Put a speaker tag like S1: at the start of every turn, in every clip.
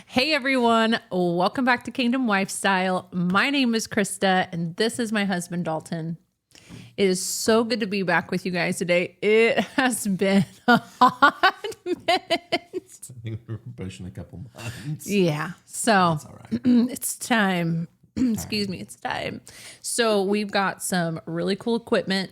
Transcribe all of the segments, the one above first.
S1: Hey everyone, welcome back to Kingdom Wifestyle. My name is Krista and this is my husband Dalton. It is so good to be back with you guys today. It has been a hot minute.
S2: I think we're pushing a couple months.
S1: Yeah, so
S2: That's all right.
S1: it's time. Excuse me, it's time. So we've got some really cool equipment.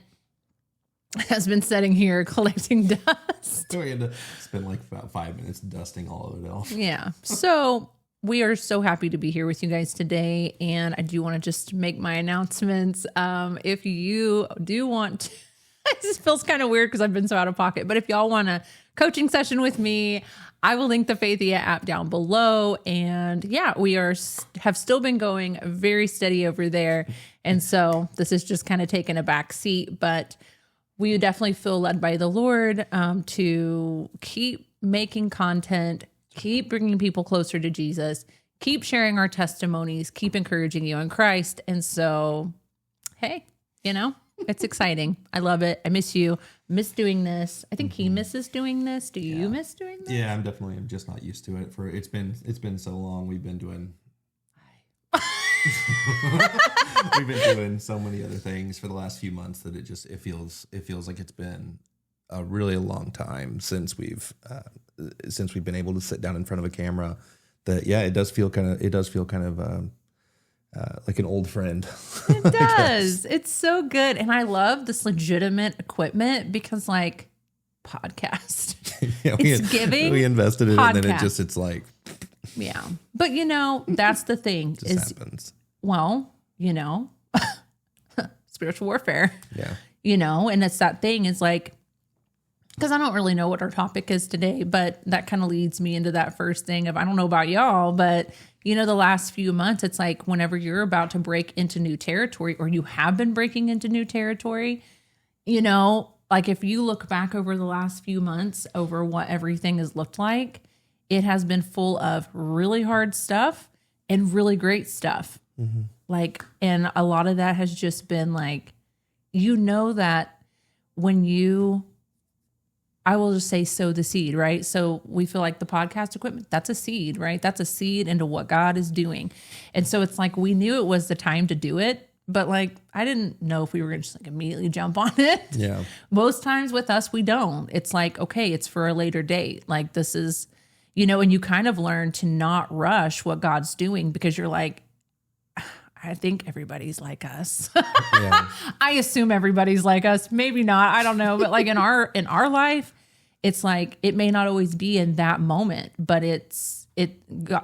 S1: Has been sitting here collecting dust.
S2: So we had to spend like about 5 minutes dusting all of it off.
S1: Yeah. So we are so happy to be here with you guys today. And I do want to just make my announcements. If you do want to, it just feels kind of weird because I've been so out of pocket. But if y'all want a coaching session with me, I will link the Faithia app down below. And yeah, we have still been going very steady over there. And so this is just kind of taking a back seat. But we definitely feel led by the Lord to keep making content, keep bringing people closer to Jesus, keep sharing our testimonies, keep encouraging you in Christ. And so, hey, it's exciting. I love it. I miss you. Miss doing this. I think he misses doing this. Do you miss doing this?
S2: Yeah, I'm just not used to it. It's been so long. We've been doing so many other things for the last few months that it feels like it's been a really long time since we've been able to sit down in front of a camera. That it does feel kind of like an old friend.
S1: It does. It's so good, and I love this legitimate equipment because like podcast.
S2: We invested in it, and then it's like.
S1: Yeah. But that's the thing
S2: just happens.
S1: Well, spiritual warfare.
S2: Yeah.
S1: And it's that thing is like, because I don't really know what our topic is today, but that kind of leads me into that first thing of, I don't know about y'all, but the last few months, it's like whenever you're about to break into new territory or you have been breaking into new territory, like if you look back over the last few months over what everything has looked like, it has been full of really hard stuff and really great stuff. Mm-hmm. And a lot of that has just been like, that when I will just say, sow the seed, right? So we feel like the podcast equipment, that's a seed, right? That's a seed into what God is doing. And so it's like, we knew it was the time to do it, but like, I didn't know if we were going to just like immediately jump on it.
S2: Yeah.
S1: Most times with us, we don't. It's like, okay, it's for a later date. Like this is, and you kind of learn to not rush what God's doing because you're like, I think everybody's like us. Yeah. I assume everybody's like us. Maybe not. I don't know. But like in our life, it's like, it may not always be in that moment, but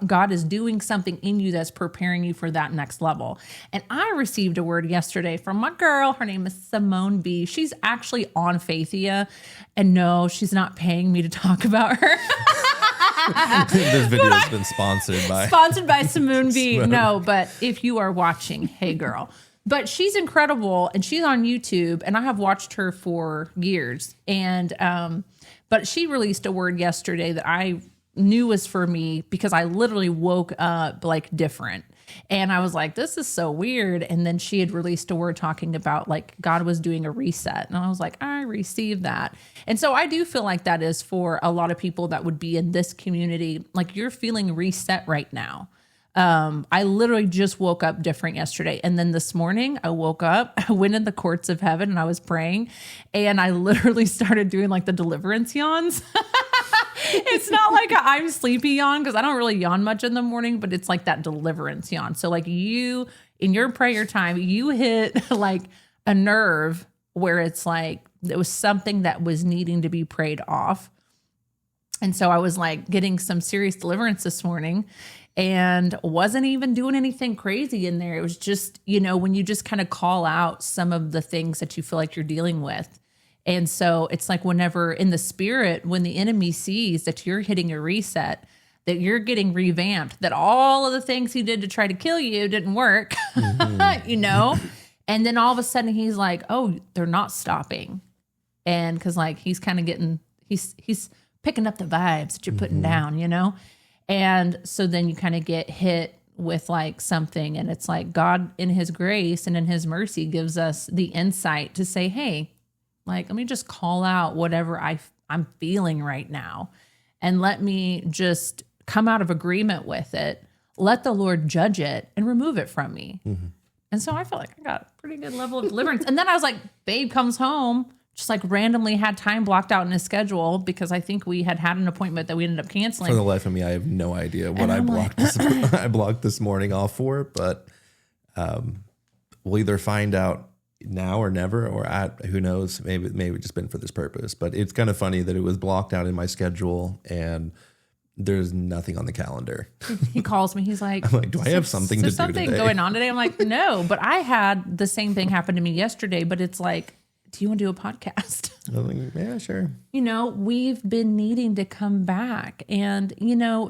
S1: God is doing something in you that's preparing you for that next level. And I received a word yesterday from my girl. Her name is Simone B. She's actually on Faithia. And no, she's not paying me to talk about her.
S2: This video has been sponsored by
S1: Simone B. No, but if you are watching, hey girl. But she's incredible and she's on YouTube and I have watched her for years. And but she released a word yesterday that I knew was for me because I literally woke up like different. And I was like, this is so weird. And then she had released a word talking about like God was doing a reset. And I was like, I received that. And so I do feel like that is for a lot of people that would be in this community. Like you're feeling reset right now. I literally just woke up different yesterday. And then this morning I woke up, I went in the courts of heaven and I was praying and I literally started doing like the deliverance yawns. It's not like I'm sleepy yawn because I don't really yawn much in the morning, but it's like that deliverance yawn. So like you, in your prayer time, you hit like a nerve where it's like, it was something that was needing to be prayed off. And so I was like getting some serious deliverance this morning and wasn't even doing anything crazy in there. It was just, when you just kind of call out some of the things that you feel like you're dealing with. And so it's like whenever in the spirit, when the enemy sees that you're hitting a reset, that you're getting revamped, that all of the things he did to try to kill you didn't work, mm-hmm. And then all of a sudden he's like, oh, they're not stopping. And because like he's kind of getting, he's picking up the vibes that you're putting mm-hmm. down, And so then you kind of get hit with like something and it's like God in his grace and in his mercy gives us the insight to say, hey, like, let me just call out whatever I'm feeling right now. and let me just come out of agreement with it. Let the Lord judge it and remove it from me.
S2: Mm-hmm.
S1: And so I felt like I got a pretty good level of deliverance. And then I was like, babe comes home, just like randomly had time blocked out in his schedule because I think we had an appointment that we ended up canceling.
S2: For the life of me, I have no idea what I blocked. I blocked this morning off for, but we'll either find out now or never, or who knows, maybe it's just been for this purpose. But it's kind of funny that it was blocked out in my schedule and there's nothing on the calendar.
S1: He calls me. He's like,
S2: I'm like, do I have something to do today?
S1: Something going on today? I'm like, no, but I had the same thing happen to me yesterday, but it's like, do you want to do a podcast?
S2: I'm like, yeah, sure.
S1: We've been needing to come back, and,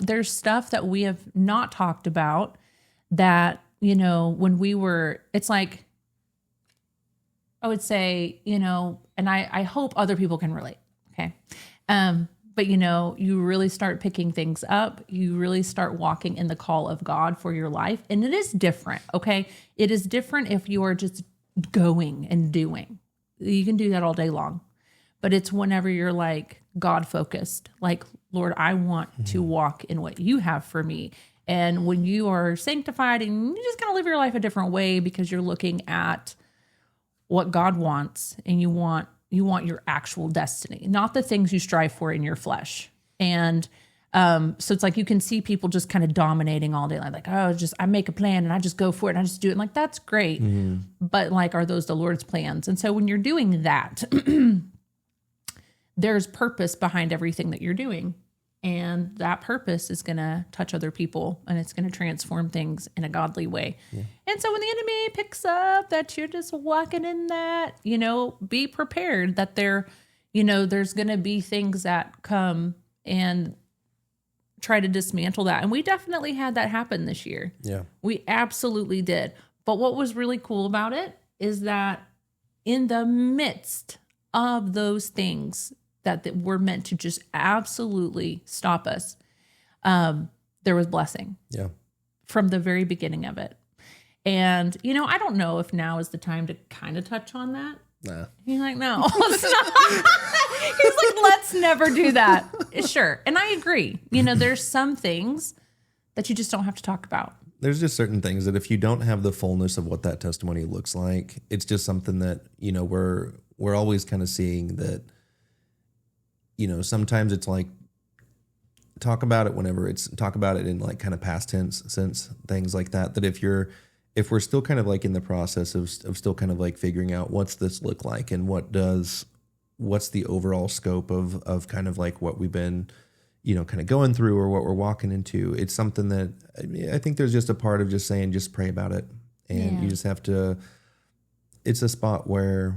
S1: there's stuff that we have not talked about that, when we were, it's like, I would say, and I hope other people can relate. Okay. But you really start picking things up. You really start walking in the call of God for your life. And it is different. Okay. It is different if you are just going and doing. You can do that all day long. But it's whenever you're like God focused, like, Lord, I want to walk in what you have for me. And when you are sanctified and you just kind of live your life a different way because you're looking at what God wants, and you want your actual destiny, not the things you strive for in your flesh. And so it's like you can see people just kind of dominating all day, like, oh, I make a plan and I just go for it and I just do it. And like, that's great. Mm-hmm. But like, are those the Lord's plans? And so when you're doing that, there's purpose behind everything that you're doing. And that purpose is going to touch other people and it's going to transform things in a godly way. Yeah. And so when the enemy picks up that you're just walking in that, be prepared that there's going to be things that come and try to dismantle that. And we definitely had that happen this year.
S2: Yeah,
S1: we absolutely did. But what was really cool about it is that in the midst of those things that were meant to just absolutely stop us, there was blessing.
S2: Yeah.
S1: From the very beginning of it. And, I don't know if now is the time to kind of touch on that.
S2: Nah.
S1: He's like, no, it's not. He's like, let's never do that. Sure. And I agree. There's some things that you just don't have to talk about.
S2: There's just certain things that if you don't have the fullness of what that testimony looks like, it's just something that, we're always kind of seeing that, sometimes it's like, talk about it in like kind of past tense sense, things like that, that if we're still kind of like in the process of still kind of like figuring out what's this look like and what's the overall scope of kind of like what we've been, kind of going through or what we're walking into, it's something that I think there's just a part of just saying, just pray about it. And you just have to, it's a spot where,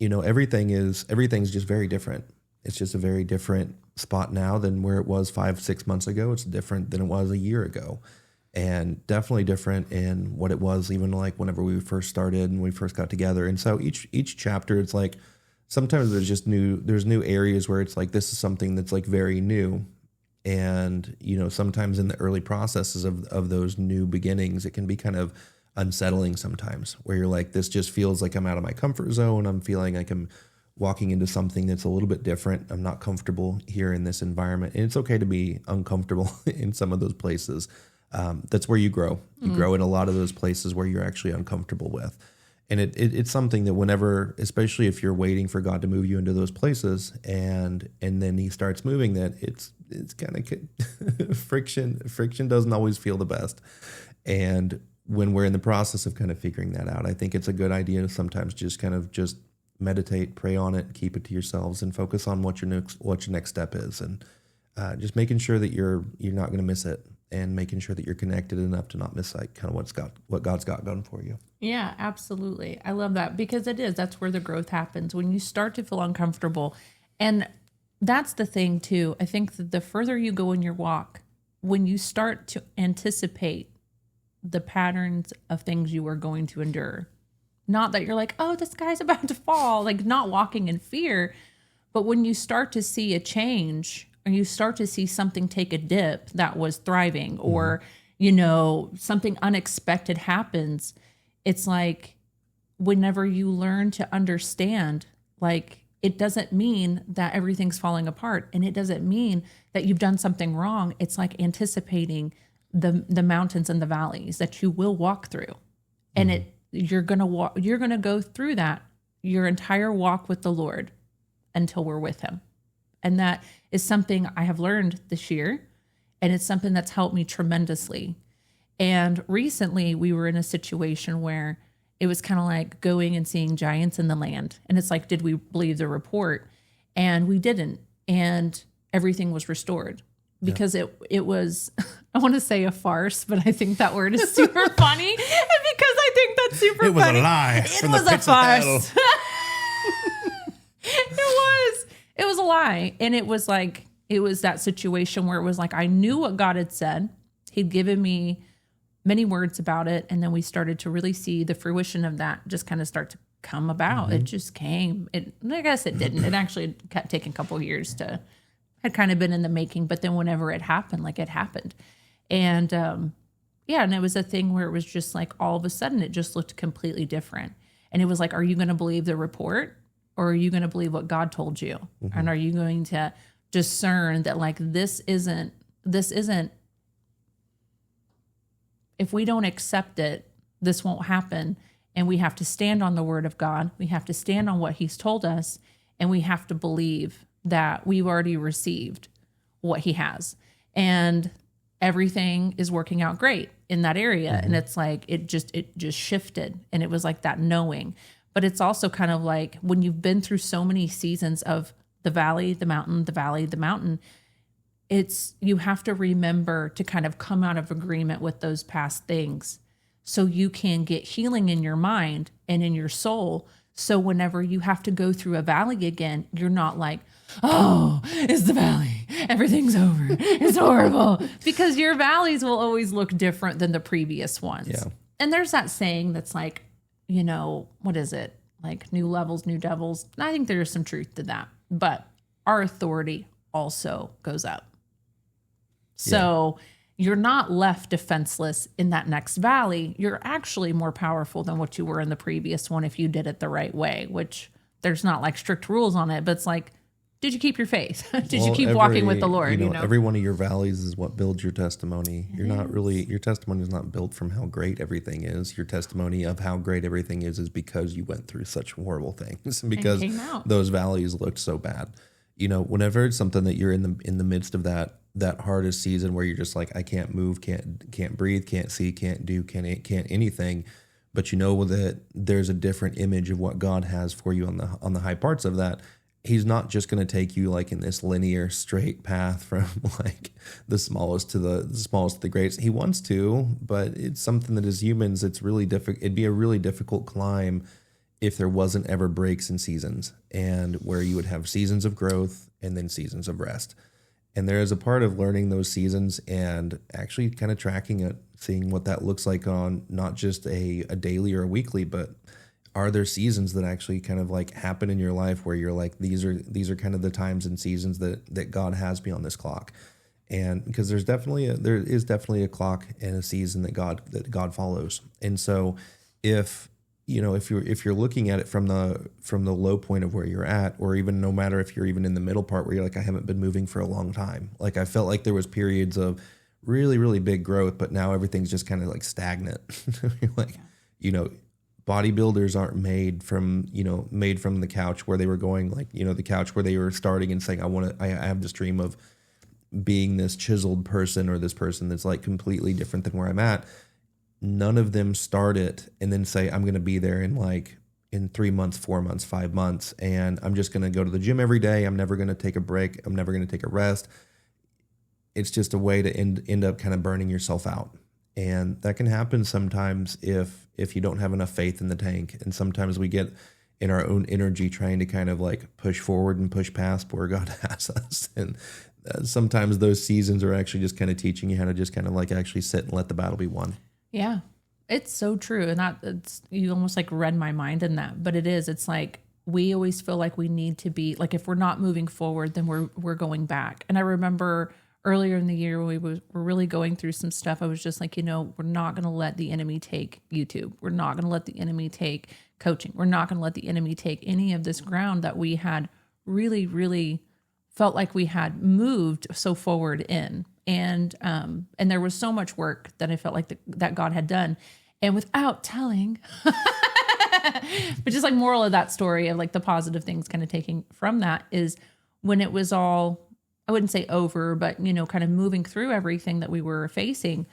S2: everything's just very different. It's just a very different spot now than where it was 5-6 months ago. It's different than it was a year ago, and definitely different in what it was even like whenever we first started and we first got together. And so each chapter, it's like sometimes there's new areas where it's like, this is something that's like very new. And, sometimes in the early processes of those new beginnings, it can be kind of unsettling sometimes, where you're like, this just feels like I'm out of my comfort zone. I'm feeling like I'm walking into something that's a little bit different. I'm not comfortable here in this environment. And it's okay to be uncomfortable in some of those places. That's where you grow. You grow in a lot of those places where you're actually uncomfortable with. And it's something that whenever, especially if you're waiting for God to move you into those places and then he starts moving, that it's kind of friction doesn't always feel the best. And when we're in the process of kind of figuring that out, I think it's a good idea to sometimes just kind of just meditate, pray on it, keep it to yourselves, and focus on what your next step is, and just making sure that you're not going to miss it, and making sure that you're connected enough to not miss like kind of what God's got going for you.
S1: Yeah, absolutely. I love that, because that's where the growth happens, when you start to feel uncomfortable. And that's the thing too. I think that the further you go in your walk, when you start to anticipate the patterns of things you are going to endure, not that you're like, oh, this guy's about to fall, like not walking in fear, but when you start to see a change, or you start to see something take a dip that was thriving, or, something unexpected happens, it's like whenever you learn to understand, like, it doesn't mean that everything's falling apart, and it doesn't mean that you've done something wrong. It's like anticipating the mountains and the valleys that you will walk through. And you're going to go through that your entire walk with the Lord until we're with him. And that is something I have learned this year, and it's something that's helped me tremendously. And recently we were in a situation where it was kind of like going and seeing giants in the land. And it's like, did we believe the report? And we didn't. And everything was restored because it was, I want to say a farce, but I think that word is super funny. And because I think that's super funny.
S2: It was a lie.
S1: It was a farce. It was a lie. And it was like, it was that situation where it was like, I knew what God had said. He'd given me many words about it. And then we started to really see the fruition of that just kind of start to come about. It just came. I guess it didn't. It actually kept taking a couple of years had kind of been in the making, but then whenever it happened, like it happened. And and it was a thing where it was just like all of a sudden it just looked completely different. And it was like, are you going to believe the report, or are you going to believe what God told you? And are you going to discern that like this isn't if we don't accept it, this won't happen. And we have to stand on the word of God. We have to stand on what he's told us. And we have to believe that we've already received what he has. And everything is working out great in that area. And it's like, it just shifted. And it was like that knowing. But it's also kind of like when you've been through so many seasons of the valley, the mountain, the valley, the mountain, you have to remember to kind of come out of agreement with those past things so you can get healing in your mind and in your soul. So whenever you have to go through a valley again, you're not like, oh, it's the valley. Everything's over. It's horrible. Because your valleys will always look different than the previous ones.
S2: Yeah.
S1: And there's that saying that's like, what is it? Like new levels, new devils. And I think there's some truth to that. But our authority also goes up. So you're not left defenseless in that next valley. You're actually more powerful than what you were in the previous one if you did it the right way, which there's not like strict rules on it, but it's like, did you keep your faith? Did you keep walking with the Lord?
S2: Every one of your valleys is what builds your testimony. Your testimony is not built from how great everything is. Your testimony of how great everything is because you went through such horrible things and because those valleys looked so bad. Whenever it's something that you're in the midst of that hardest season where you're just like, I can't move, can't breathe, can't see, can't do, can't anything, but that there's a different image of what God has for you on the high parts of that. He's not just going to take you like in this linear straight path from like the smallest to the greatest. He wants to, but it's something that as humans, it's really difficult. It'd be a really difficult climb if there wasn't ever breaks in seasons, and where you would have seasons of growth and then seasons of rest. And there is a part of learning those seasons and actually kind of tracking it, seeing what that looks like on not just a daily or a weekly, but are there seasons that actually kind of like happen in your life where you're like, these are kind of the times and seasons that God has me on this clock. And because there is definitely a clock and a season that God follows. And so if you're looking at it from the low point of where you're at, or even no matter if you're even in the middle part where you're like, I haven't been moving for a long time. Like I felt like there was periods of really, really big growth, but now everything's just kind of like stagnant. Like, bodybuilders aren't made from the couch where they were going, like, the couch where they were starting and saying, I have this dream of being this chiseled person or this person that's like completely different than where I'm at. None of them start it and then say, I'm going to be there in 3 months, 4 months, 5 months. And I'm just going to go to the gym every day. I'm never going to take a break. I'm never going to take a rest. It's just a way to end up kind of burning yourself out. And that can happen sometimes if you don't have enough faith in the tank. And sometimes we get in our own energy trying to kind of like push forward and push past where God has us. And sometimes those seasons are actually just kind of teaching you how to just kind of like actually sit and let the battle be won.
S1: Yeah, it's so true. And you almost like read my mind in that, but it is, it's like, we always feel like we need to be like, if we're not moving forward, then we're going back. And I remember earlier in the year when were really going through some stuff, I was just like, we're not going to let the enemy take YouTube. We're not going to let the enemy take coaching. We're not going to let the enemy take any of this ground that we had really, really felt like we had moved so forward in. And there was so much work that I felt like that God had done. And without telling, but just like moral of that story of like the positive things kind of taking from that is when it was all, I wouldn't say over, but, kind of moving through everything that we were facing.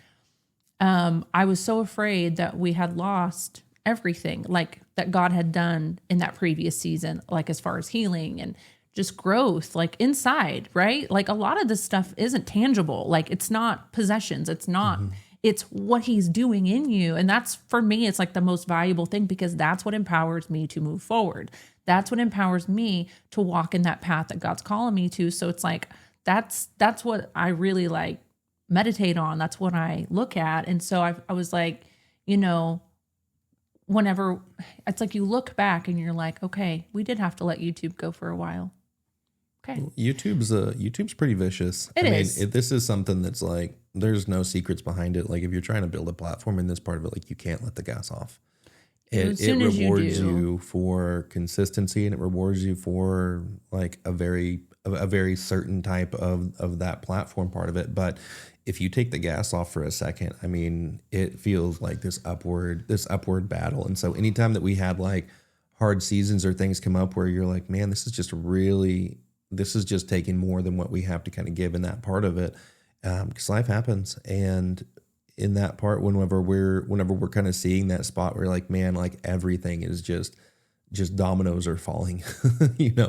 S1: I was so afraid that we had lost everything like that God had done in that previous season, like as far as healing and just growth, like inside, right? Like a lot of this stuff isn't tangible. Like it's not possessions. It's not, it's what he's doing in you. And that's, for me, it's like the most valuable thing because that's what empowers me to move forward. That's what empowers me to walk in that path that God's calling me to. So it's like, that's what I really like meditate on. That's what I look at. And so I was like, whenever it's like you look back and you're like, okay, we did have to let YouTube go for a while. Okay.
S2: YouTube's pretty vicious.
S1: It is.
S2: This is something that's like, there's no secrets behind it. Like if you're trying to build a platform in this part of it, like you can't let the gas off. It rewards you for consistency and it rewards you for like a very certain type of that platform part of it. But if you take the gas off for a second, I mean, it feels like this upward battle. And so anytime that we had like hard seasons or things come up where you're like, man, this is just taking more than what we have to kind of give in that part of it. Because life happens. And in that part, whenever we're kind of seeing that spot where like, man, like everything is just dominoes are falling,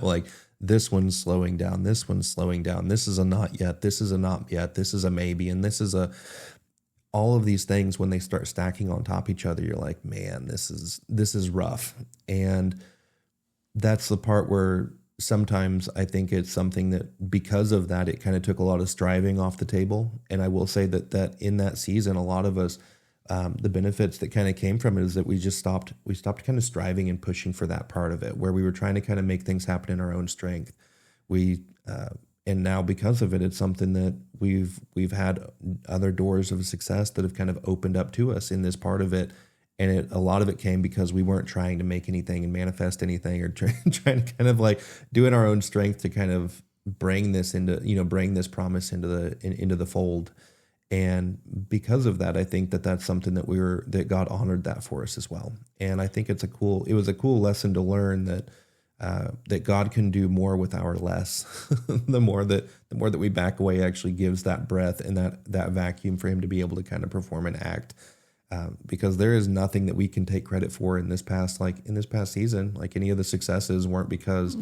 S2: like this one's slowing down. This one's slowing down. This is a not yet. This is a not yet. This is a maybe. And this is all of these things, when they start stacking on top of each other, you're like, man, this is rough. And that's the part where sometimes I think it's something that because of that, it kind of took a lot of striving off the table. And I will say that in that season, a lot of us, the benefits that kind of came from it is that we stopped kind of striving and pushing for that part of it, where we were trying to kind of make things happen in our own strength. And now because of it, it's something that we've had other doors of success that have kind of opened up to us in this part of it. And a lot of it came because we weren't trying to make anything and manifest anything or trying to kind of like do in our own strength to kind of bring this promise into the fold. And because of that, I think that's something that God honored that for us as well. And I think it was a cool lesson to learn that God can do more with our less. the more that we back away actually gives that breath and that vacuum for him to be able to kind of perform and act. Because there is nothing that we can take credit for in this past season. Like any of the successes weren't because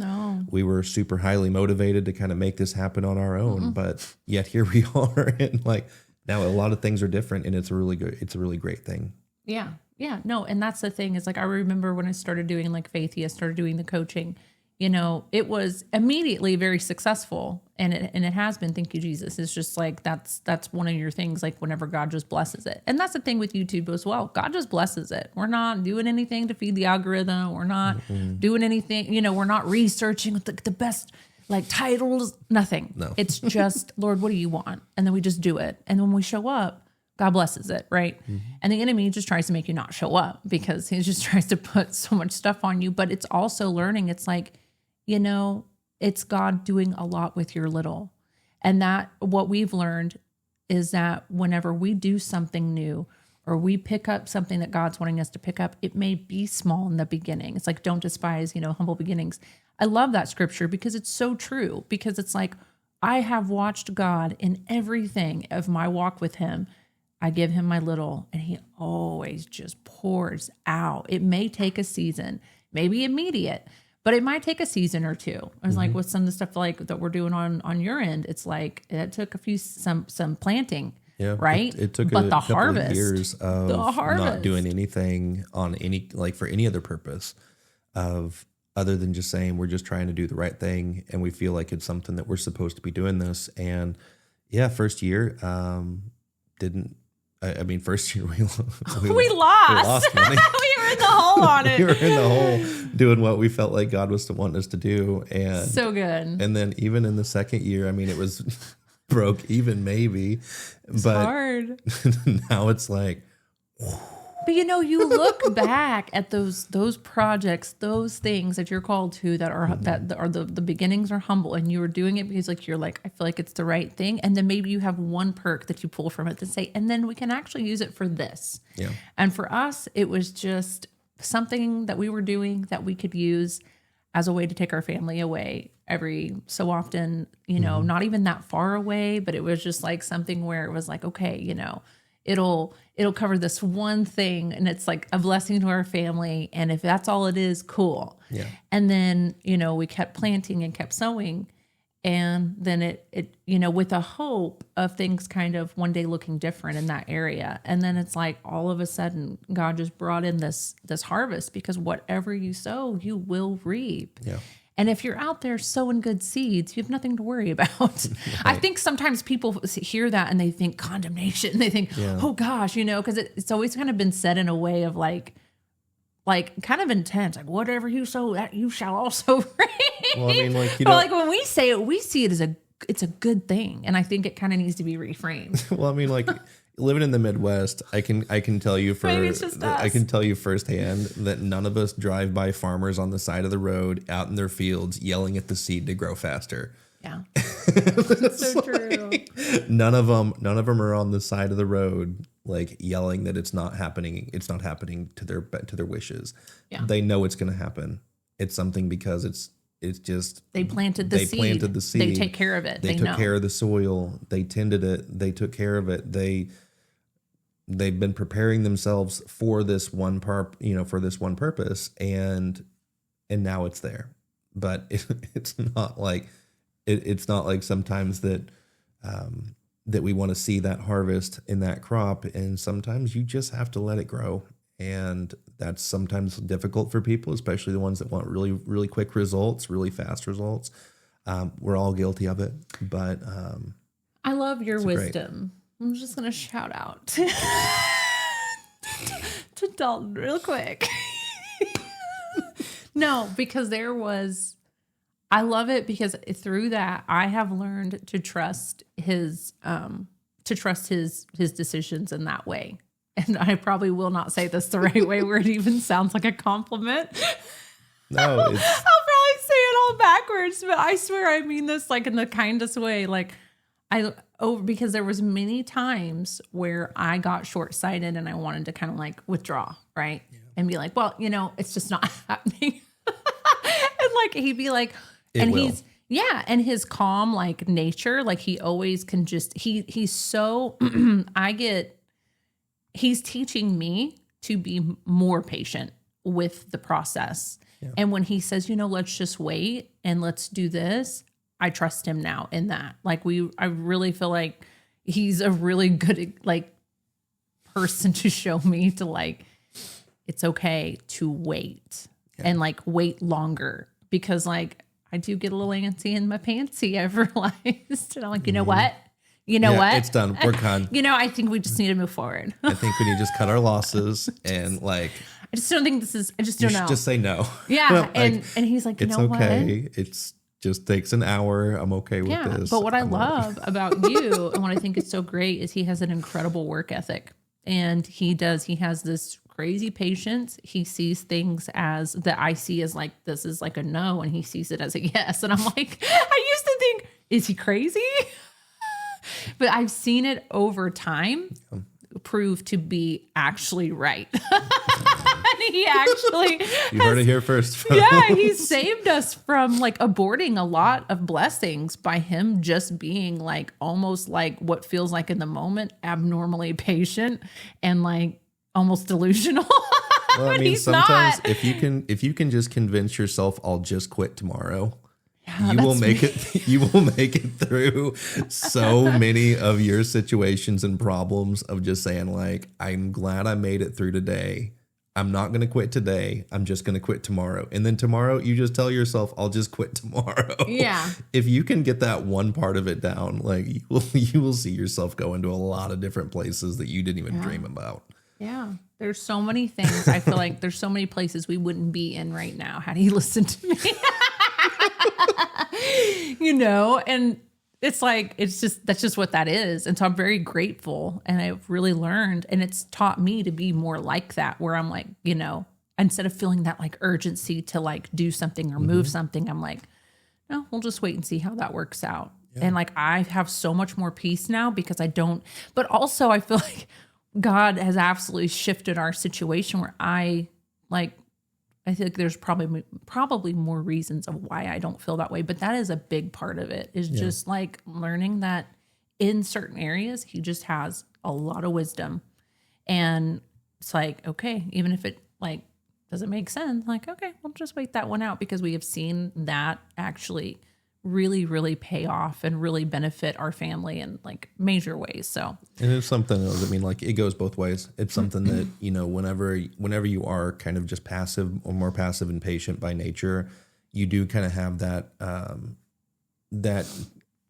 S2: we were super highly motivated to kind of make this happen on our own. But yet here we are, and like now a lot of things are different, and it's a really great thing. Yeah.
S1: Yeah. No. And that's the thing is like, I remember when I started doing like Faithia, started doing the coaching, it was immediately very successful, and it has been. Thank you, Jesus. It's just like, that's one of your things, like whenever God just blesses it. And that's the thing with YouTube as well. God just blesses it. We're not doing anything to feed the algorithm. We're not doing anything, we're not researching the best like titles, nothing. No. It's just, Lord, what do you want? And then we just do it. And when we show up, God blesses it, right? Mm-hmm. And the enemy just tries to make you not show up because he just tries to put so much stuff on you. But it's also learning. It's like, it's God doing a lot with your little. And that what we've learned is that whenever we do something new or we pick up something that God's wanting us to pick up, it may be small in the beginning. It's like, don't despise, humble beginnings. I love that scripture because it's so true, because it's like, I have watched God in everything of my walk with him. I give him my little and he always just pours out. It may take a season, maybe immediate, but it might take a season or two. I was like, with some of the stuff like that we're doing on your end, it's like it took some planting, right?
S2: It took but the harvest, of years of not doing anything on for any other purpose other than just saying we're just trying to do the right thing, and we feel like it's something that we're supposed to be doing this. And first year first year we lost money. We were in the hole on it. We were in the hole doing what we felt like God was wanting us to do. And
S1: so good.
S2: And then even in the second year, it was broke even, maybe. But
S1: hard.
S2: now it's like,
S1: but you know, you look back at those projects, those things that you're called to that are the beginnings are humble, and you were doing it because like you're like, I feel like it's the right thing, and then maybe you have one perk that you pull from it to say, and then we can actually use it for this.
S2: Yeah.
S1: And for us, it was just something that we were doing that we could use as a way to take our family away every so often, you know, not even that far away, but it was just like something where it was like, okay, you know, it'll cover this one thing, and it's like a blessing to our family. And if that's all it is, cool.
S2: Yeah.
S1: And then, you know, we kept planting and kept sowing. And then it, you know, with a hope of things kind of one day looking different in that area. And then it's like all of a sudden God just brought in this harvest, because whatever you sow, you will reap.
S2: Yeah.
S1: And if you're out there sowing good seeds, you have nothing to worry about. Right. I think sometimes people hear that and they think condemnation. They think, oh gosh, you know, because it's always kind of been said in a way of like kind of intense, like whatever you sow, that you shall also reap.
S2: Well, I mean, like, you
S1: but
S2: know,
S1: like when we say it, we see it as it's a good thing, and I think it kind of needs to be reframed.
S2: well, I mean, like living in the Midwest, I can tell you
S1: Maybe it's just us.
S2: I can tell you firsthand that none of us drive by farmers on the side of the road out in their fields yelling at the seed to grow faster.
S1: Yeah, that's so true.
S2: None of them are on the side of the road like yelling that it's not happening. It's not happening to their wishes. Yeah. They know it's going to happen. It's something because it's just
S1: they planted the seed. They take care of it.
S2: They took care of the soil. They tended it. They took care of it. They've been preparing themselves for this one purpose, and now it's there. But it's not like it's not like sometimes that we want to see that harvest in that crop, and sometimes you just have to let it grow. And that's sometimes difficult for people, especially the ones that want really, really quick results, really fast results. We're all guilty of it, but
S1: I love your wisdom. Great. I'm just going to shout out to Dalton real quick. No, because I love it because through that I have learned to trust his decisions in that way. And I probably will not say this the right way where it even sounds like a compliment.
S2: No,
S1: I'll probably say it all backwards, but I swear I mean this like in the kindest way. Like because there was many times where I got short-sighted and I wanted to kind of like withdraw, right? Yeah. And be like, well, you know, it's just not happening. And like he'd be like, and his calm like nature, like he always can just he's so he's teaching me to be more patient with the process. Yeah. And when he says, you know, let's just wait and let's do this, I trust him now in that. Like I really feel like he's a really good like person to show me to like, it's okay to wait and like wait longer, because like I do get a little antsy in my pantsy, I've realized. And I'm like, you know what? You know what?
S2: It's done. We're done.
S1: You know, I think we just need to move forward.
S2: I think we need to just cut our losses and like.
S1: I just don't think I just don't know.
S2: Just say no.
S1: Yeah. And he's like, you know what? It's okay.
S2: It's just takes an hour. I'm okay with this.
S1: But what I love about you and what I think is so great is he has an incredible work ethic. And he has this crazy patience. He sees things as that I see as like, this is like a no. And he sees it as a yes. And I'm like, I used to think, is he crazy? But I've seen it over time prove to be actually right. And he actually
S2: you heard it here first.
S1: Yeah, he saved us from like aborting a lot of blessings by him just being like almost like what feels like in the moment abnormally patient and like almost delusional.
S2: Well, I mean, sometimes if you can just convince yourself I'll just quit tomorrow. You will make it. You will make it through so many of your situations and problems of just saying like, I'm glad I made it through today. I'm not going to quit today. I'm just going to quit tomorrow. And then tomorrow you just tell yourself, I'll just quit tomorrow.
S1: Yeah.
S2: If you can get that one part of it down, like you will see yourself go into a lot of different places that you didn't even dream about.
S1: Yeah. There's so many things. I feel like there's so many places we wouldn't be in right now had he listened to me. You know, and it's like, that's just what that is. And so I'm very grateful, and I've really learned, and it's taught me to be more like that, where I'm like, instead of feeling that like urgency to like do something or move something, I'm like, no, we'll just wait and see how that works out. Yeah. And like, I have so much more peace now because I don't, but also I feel like God has absolutely shifted our situation where I think there's probably more reasons of why I don't feel that way, but that is a big part of it, is just like learning that in certain areas, he just has a lot of wisdom. And it's like, okay, even if it like doesn't make sense, like, okay, we'll just wait that one out, because we have seen that actually really, really pay off and really benefit our family in like major ways. So,
S2: and it's something else. I mean, like, it goes both ways. It's something that, whenever you are kind of just passive or more passive and patient by nature, you do kind of have that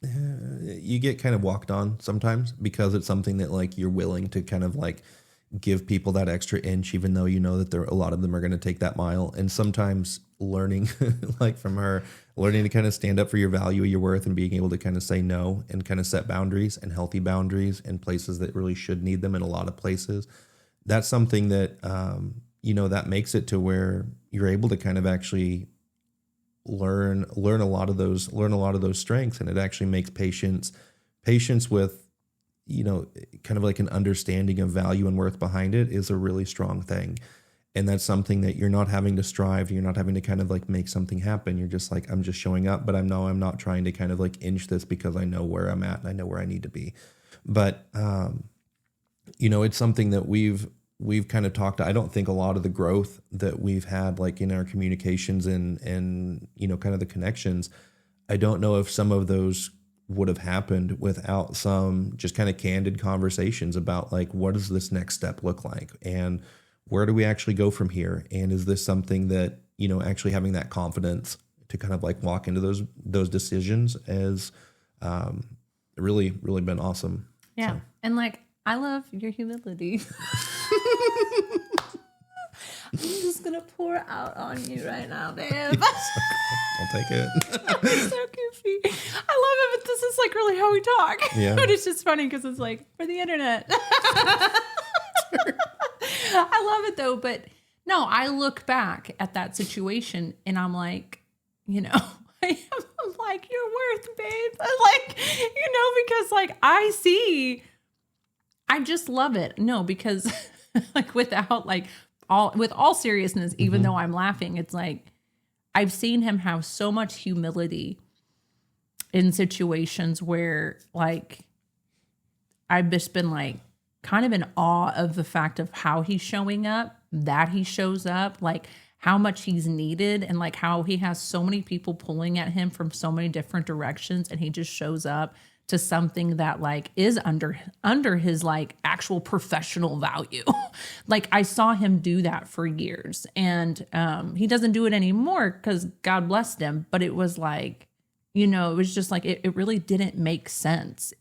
S2: you get kind of walked on sometimes, because it's something that like you're willing to kind of like give people that extra inch, even though you know that a lot of them are going to take that mile. And sometimes learning like from her, learning to kind of stand up for your value, your worth, and being able to kind of say no and kind of set boundaries, and healthy boundaries in places that really should need them in a lot of places. That's something that, that makes it to where you're able to kind of actually learn a lot of those strengths. And it actually makes patience with, kind of like an understanding of value and worth behind it is a really strong thing. And that's something that you're not having to strive. You're not having to kind of like make something happen. You're just like, I'm just showing up, but I'm not trying to kind of like inch this, because I know where I'm at and I know where I need to be. But, it's something that we've kind of talked. I don't think a lot of the growth that we've had, like in our communications and kind of the connections, I don't know if some of those would have happened without some just kind of candid conversations about like, what does this next step look like? And where do we actually go from here? And is this something that, actually having that confidence to kind of like walk into those decisions has really, really been awesome.
S1: Yeah. So. And like, I love your humility. I'm just going to pour out on you right now, babe.
S2: I'll take it.
S1: It's so goofy. I love it, but this is like really how we talk.
S2: Yeah.
S1: But it's just funny because it's like for the internet. I love it though. But no, I look back at that situation and I'm like, I'm like, you're worth, babe. Like, because like I just love it. No, because like with all seriousness, even though I'm laughing, it's like, I've seen him have so much humility in situations where like, I've just been like kind of in awe of the fact of how he's showing up, that he shows up, like how much he's needed, and like how he has so many people pulling at him from so many different directions, and he just shows up to something that like is under his like actual professional value. Like I saw him do that for years, and he doesn't do it anymore because God blessed him. But it was like, it was just like, it really didn't make sense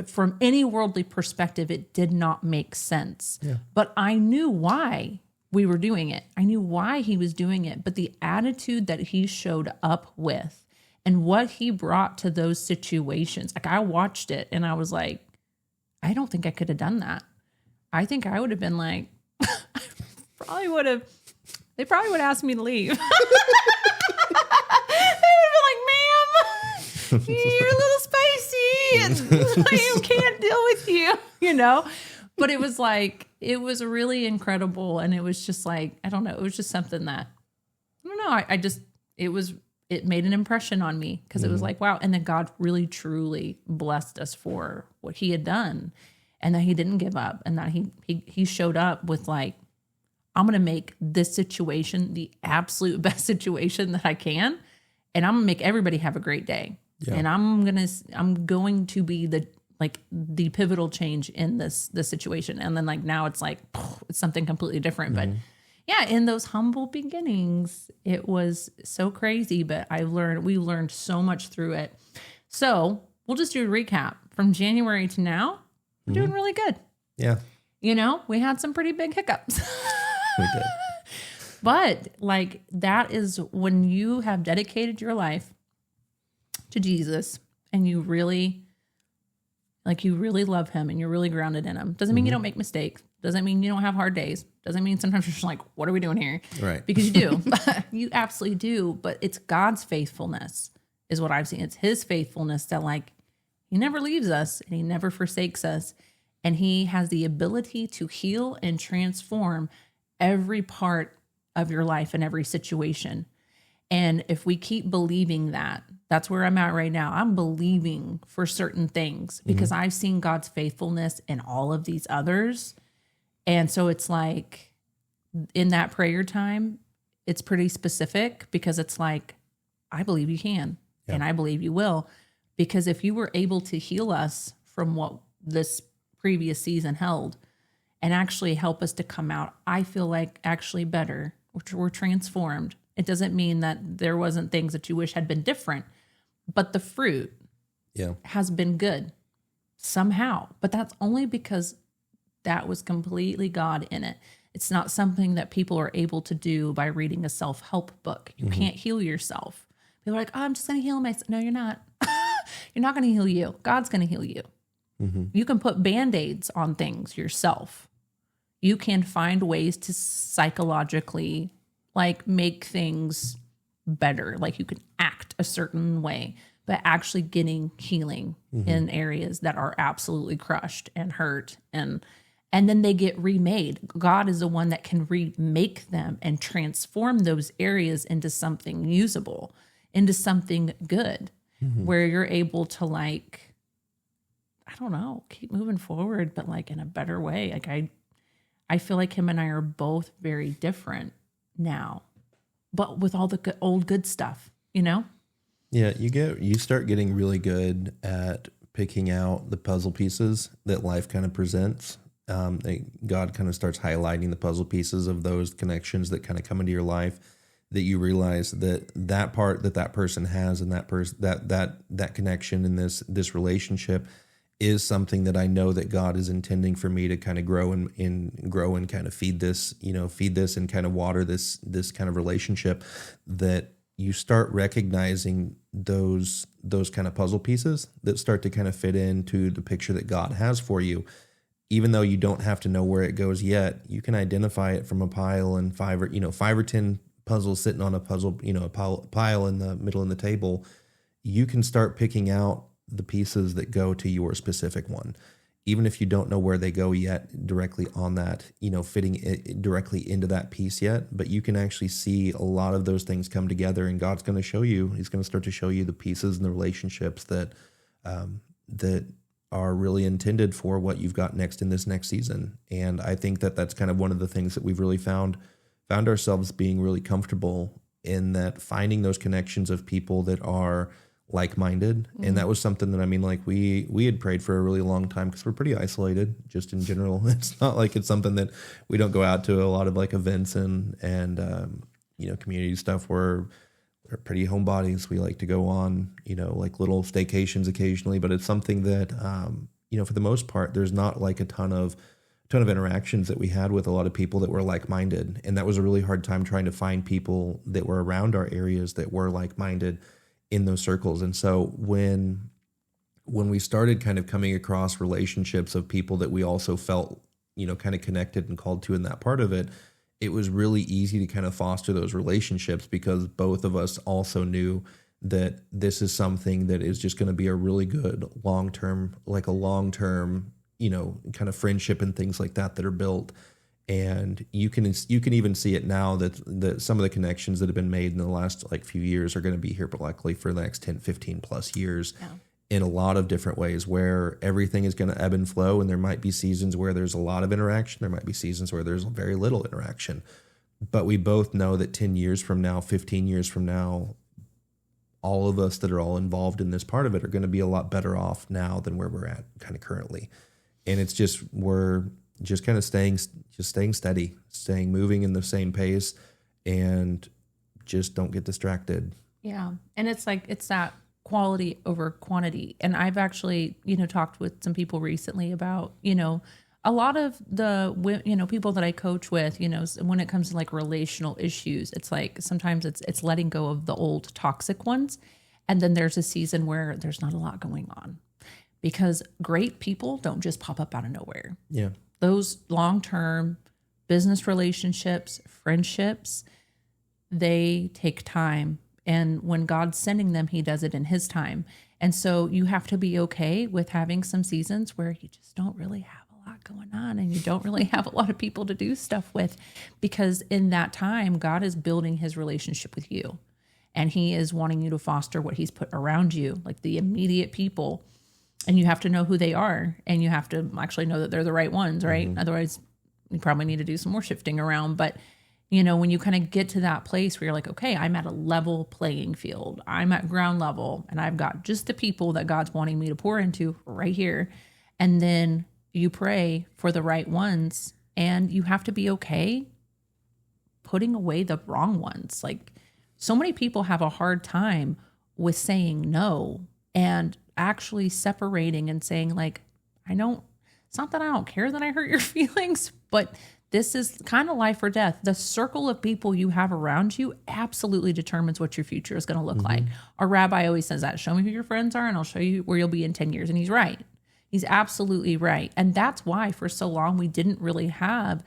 S1: from any worldly perspective. It did not make sense. Yeah. But I knew why we were doing it. I knew why he was doing it, but the attitude that he showed up with and what he brought to those situations. Like I watched it and I was like, I don't think I could have done that. I think I would have been like, they probably would have asked me to leave. They would have been like, ma'am, you're a little spicy and I can't deal with you, But it was like, it was really incredible. And it was just like, I don't know. It was just something that, I don't know. It made an impression on me because it was like, wow. And then God really, truly blessed us for what he had done, and that he didn't give up, and that he showed up with like, I'm going to make this situation the absolute best situation that I can. And I'm going to make everybody have a great day. Yeah. And I'm going to be the pivotal change in this situation. And then like, now it's like, it's something completely different. But yeah, in those humble beginnings, it was so crazy, but we learned so much through it. So we'll just do a recap from January to now. We're doing really good.
S2: Yeah.
S1: We had some pretty big hiccups.
S2: We did.
S1: But like, that is when you have dedicated your life to Jesus and you really love him and you're really grounded in him, doesn't mean you don't make mistakes. Doesn't mean you don't have hard days. Doesn't mean sometimes you're just like, what are we doing here?
S2: Right.
S1: Because you do. You absolutely do. But it's God's faithfulness is what I've seen. It's his faithfulness that like, he never leaves us and he never forsakes us. And he has the ability to heal and transform every part of your life and every situation. And if we keep believing that, that's where I'm at right now. I'm believing for certain things because I've seen God's faithfulness in all of these others. And so it's like in that prayer time, it's pretty specific because it's like, I believe you can and I believe you will. Because if you were able to heal us from what this previous season held and actually help us to come out, I feel like actually better. We're transformed. It doesn't mean that there wasn't things that you wish had been different, but the fruit has been good somehow. But that's only because that was completely God in it. It's not something that people are able to do by reading a self-help book. You can't heal yourself. People are like, oh, I'm just going to heal myself. No, you're not. You're not going to heal you. God's going to heal you. You can put Band-Aids on things yourself. You can find ways to psychologically like make things better. Like you can act a certain way, but actually getting healing in areas that are absolutely crushed and hurt and then they get remade. God is the one that can remake them and transform those areas into something usable, into something good, where you're able to like, I don't know, keep moving forward, but like in a better way. Like I feel like him and I are both very different now, but with all the old good stuff, you know?
S2: Yeah, you start getting really good at picking out the puzzle pieces that life kind of presents. God kind of starts highlighting the puzzle pieces of those connections that kind of come into your life, that you realize that part that person has and that person that connection in this relationship is something that I know that God is intending for me to kind of grow and kind of feed this and kind of water this kind of relationship. That you start recognizing those kind of puzzle pieces that start to kind of fit into the picture that God has for you. Even though you don't have to know where it goes yet, you can identify it from a pile and 5 or 10 puzzles sitting on a puzzle, a pile in the middle of the table. You can start picking out the pieces that go to your specific one, even if you don't know where they go yet directly on that, fitting it directly into that piece yet. But you can actually see a lot of those things come together, and God's going to show you. He's going to start to show you the pieces and the relationships that are really intended for what you've got next in this next season. And I think that that's kind of one of the things that we've really found ourselves being really comfortable in, that finding those connections of people that are like-minded. And that was something that, like we had prayed for a really long time, because we're pretty isolated just in general. It's not like it's something that we don't go out to a lot of like events and community stuff. We're pretty homebodies. We like to go on, like little staycations occasionally, but it's something that, for the most part, there's not like a ton of interactions that we had with a lot of people that were like-minded. And that was a really hard time trying to find people that were around our areas that were like-minded in those circles. And so when we started kind of coming across relationships of people that we also felt, kind of connected and called to in that part of it, it was really easy to kind of foster those relationships, because both of us also knew that this is something that is just going to be a really good long-term, kind of friendship and things like that are built. And you can even see it now that some of the connections that have been made in the last few years are going to be here, but likely for the next 10, 15 plus years. Yeah. In a lot of different ways, where everything is going to ebb and flow. And there might be seasons where there's a lot of interaction. There might be seasons where there's very little interaction. But we both know that 10 years from now, 15 years from now, all of us that are all involved in this part of it are going to be a lot better off now than where we're at kind of currently. And it's just, we're just kind of staying steady, staying moving in the same pace, and just don't get distracted.
S1: Yeah. And it's that quality over quantity. And I've actually, talked with some people recently about, a lot of the, people that I coach with, when it comes to like relational issues, it's like sometimes it's letting go of the old toxic ones And then there's a season where there's not a lot going on, because great people don't just pop up out of nowhere.
S2: Yeah.
S1: Those long-term business relationships, friendships, they take time. And when God's sending them, he does it in his time. And so you have to be okay with having some seasons where you just don't really have a lot going on and you don't really have a lot of people to do stuff with, because in that time, God is building his relationship with you. And he is wanting you to foster what he's put around you, like the immediate people. And you have to know who they are. And you have to actually know that they're the right ones, right? Mm-hmm. Otherwise, you probably need to do some more shifting around. But, you know, when you kind of get to that place where you're like, okay, I'm at a level playing field. I'm at ground level. And I've got just the people that God's wanting me to pour into right here. And then you pray for the right ones. And you have to be okay putting away the wrong ones. Like, so many people have a hard time with saying no and actually separating and saying, like, it's not that I don't care that I hurt your feelings, but this is kind of life or death. The circle of people you have around you absolutely determines what your future is going to look like. Our rabbi always says that, show me who your friends are and I'll show you where you'll be in 10 years. And he's right. He's absolutely right. And that's why for so long we didn't really have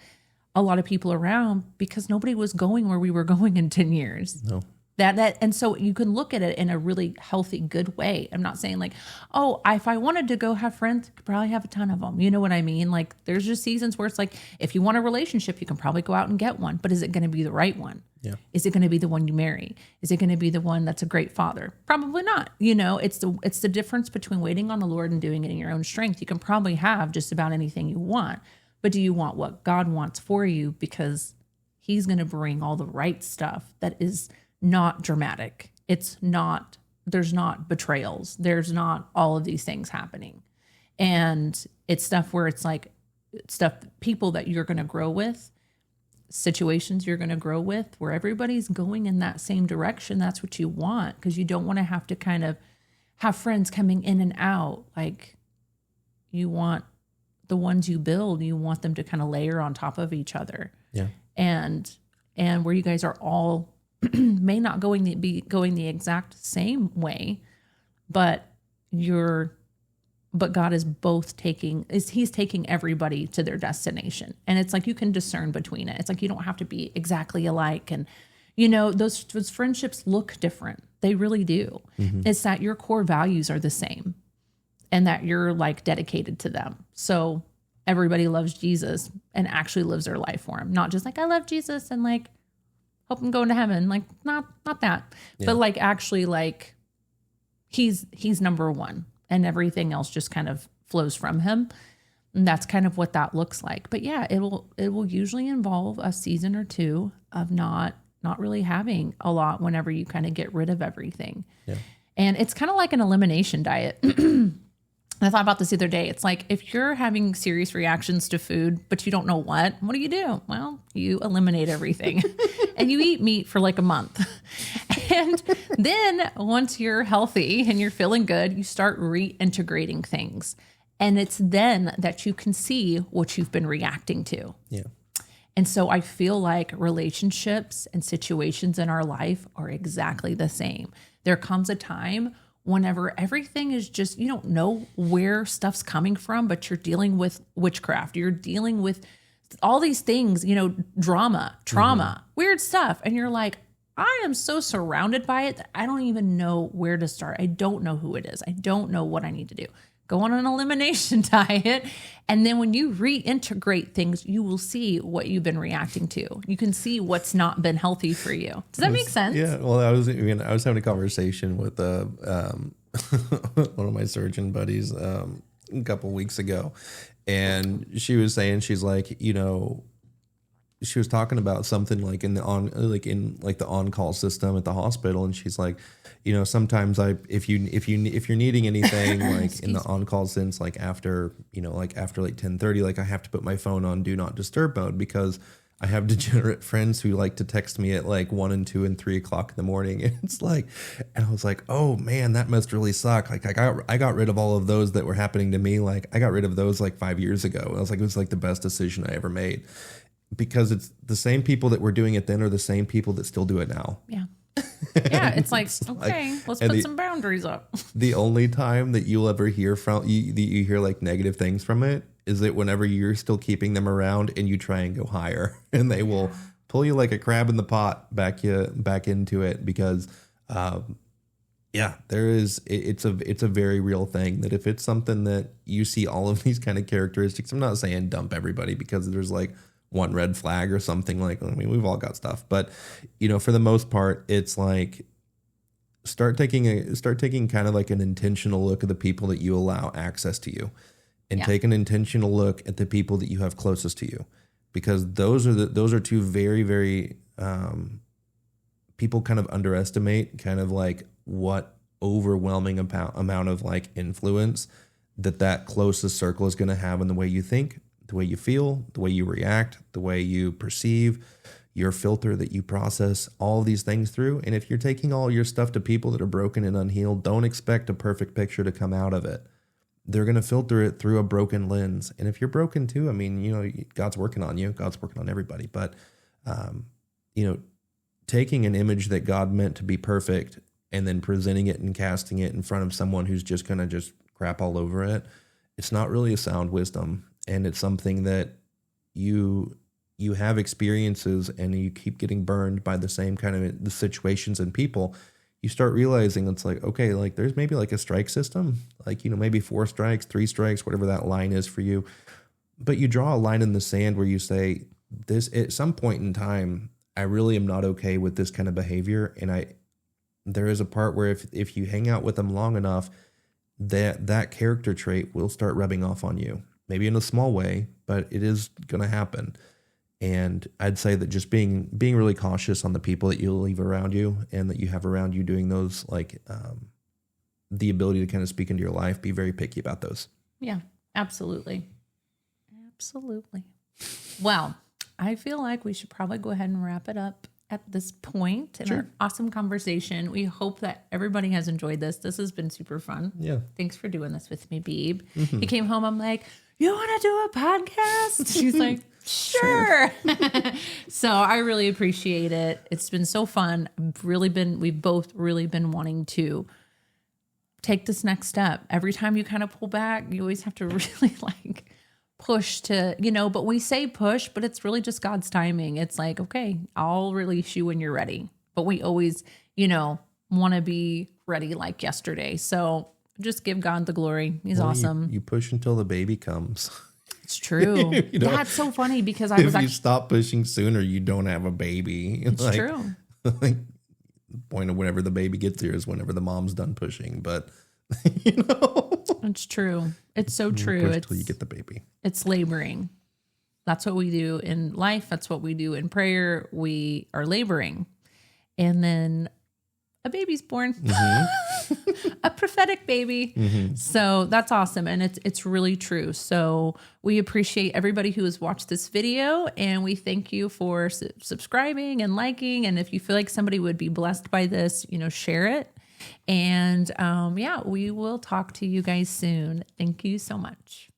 S1: a lot of people around, because nobody was going where we were going in 10 years.
S2: No.
S1: And so you can look at it in a really healthy, good way. I'm not saying like, oh, if I wanted to go have friends, I could probably have a ton of them. You know what I mean? Like, there's just seasons where it's like, if you want a relationship, you can probably go out and get one, but is it going to be the right one?
S2: Yeah.
S1: Is it going to be the one you marry? Is it going to be the one that's a great father? Probably not. You know, it's the difference between waiting on the Lord and doing it in your own strength. You can probably have just about anything you want, but do you want what God wants for you? Because he's going to bring all the right stuff that is not dramatic. There's not betrayals. There's not all of these things happening. And it's stuff where it's like people that you're going to grow with, situations you're going to grow with, where everybody's going in that same direction. That's what you want, because you don't want to have to kind of have friends coming in and out. Like, you want the ones you build, you want them to kind of layer on top of each other. Yeah. And where you guys are all may not be going the exact same way, but God is he's taking everybody to their destination. And it's like, you can discern between it. It's like, you don't have to be exactly alike. And, you know, those friendships look different. They really do. Mm-hmm. It's that your core values are the same and that you're like dedicated to them. So everybody loves Jesus and actually lives their life for him. Not just like, I love Jesus and like, hope I'm going to heaven. Like, not that, but like, actually, like, he's number one and everything else just kind of flows from him. And that's kind of what that looks like. But yeah, it will usually involve a season or two of not really having a lot whenever you kind of get rid of everything. Yeah. And it's kind of like an elimination diet. I thought about this the other day. It's like, if you're having serious reactions to food, but you don't know what do you do? Well, you eliminate everything and you eat meat for like a month. And then once you're healthy and you're feeling good, you start reintegrating things. And it's then that you can see what you've been reacting to. Yeah. And so I feel like relationships and situations in our life are exactly the same. There comes a time whenever everything is just, you don't know where stuff's coming from, but you're dealing with witchcraft. You're dealing with all these things, you know, trauma, weird stuff. And you're like, I am so surrounded by it that I don't even know where to start. I don't know who it is. I don't know what I need to do. Go on an elimination diet. And then when you reintegrate things, you will see what you've been reacting to. You can see what's not been healthy for you. Does that make sense?
S2: Yeah. Well, I was having a conversation with one of my surgeon buddies a couple weeks ago. And she was saying, she's like, you know, she was talking about something like in the on-call system at the hospital, and she's like, you know, sometimes if you're needing anything like in the on-call sense, like after like 10:30, like I have to put my phone on do not disturb mode because I have degenerate friends who like to text me at like 1 and 2 and 3 o'clock in the morning. And it's like, and I was like, oh man, that must really suck. Like I got rid of all of those that were happening to me. Like I got rid of those like 5 years ago. I was like, it was like the best decision I ever made. Because it's the same people that were doing it then are the same people that still do it now.
S1: Yeah. Yeah, it's like, okay, let's put some boundaries up.
S2: The only time that you'll ever hear from you hear like negative things from it is that whenever you're still keeping them around and you try and go higher, and they will pull you like a crab in the pot back into it, because it's a very real thing that if it's something that you see all of these kind of characteristics, I'm not saying dump everybody because there's like one red flag or something, like, I mean, we've all got stuff, but for the most part, it's like start taking kind of like an intentional look at the people that you allow access to you, and take an intentional look at the people that you have closest to you, because those are two very, very people kind of underestimate kind of like what overwhelming amount of like influence that closest circle is going to have in the way you think, the way you feel, the way you react, the way you perceive, your filter that you process all these things through. And if you're taking all your stuff to people that are broken and unhealed, don't expect a perfect picture to come out of it. They're going to filter it through a broken lens. And if you're broken too, I mean, God's working on you. God's working on everybody. But, taking an image that God meant to be perfect and then presenting it and casting it in front of someone who's just going to just crap all over it, it's not really a sound wisdom. And it's something that you have experiences and you keep getting burned by the same kind of the situations and people. You start realizing it's like, okay, like there's maybe like a strike system, like, maybe 4 strikes, 3 strikes, whatever that line is for you. But you draw a line in the sand where you say, this at some point in time, I really am not okay with this kind of behavior. And there is a part where if you hang out with them long enough, that character trait will start rubbing off on you. Maybe in a small way, but it is going to happen. And I'd say that just being really cautious on the people that you leave around you and that you have around you doing those, like the ability to kind of speak into your life, be very picky about those.
S1: Yeah, absolutely. Absolutely. Well, I feel like we should probably go ahead and wrap it up at this point in our awesome conversation. We hope that everybody has enjoyed this. This has been super fun.
S2: Yeah.
S1: Thanks for doing this with me, Beeb. He came home. I'm like, you want to do a podcast? She's like, sure. So I really appreciate it. It's been so fun. We've both really been wanting to take this next step. Every time you kind of pull back, you always have to really like push to, but we say push, but it's really just God's timing. It's like, okay, I'll release you when you're ready. But we always, want to be ready like yesterday. So just give God the glory. He's awesome.
S2: You push until the baby comes.
S1: It's true. That's so funny because
S2: if you stop pushing sooner, you don't have a baby.
S1: It's true.
S2: Like, the point of whenever the baby gets here is whenever the mom's done pushing. But,
S1: It's true. It's so true.
S2: Push till you get the baby.
S1: It's laboring. That's what we do in life. That's what we do in prayer. We are laboring. And then a baby's born, a prophetic baby. So that's awesome. And it's really true. So we appreciate everybody who has watched this video, and we thank you for subscribing and liking. And if you feel like somebody would be blessed by this, share it. And we will talk to you guys soon. Thank you so much.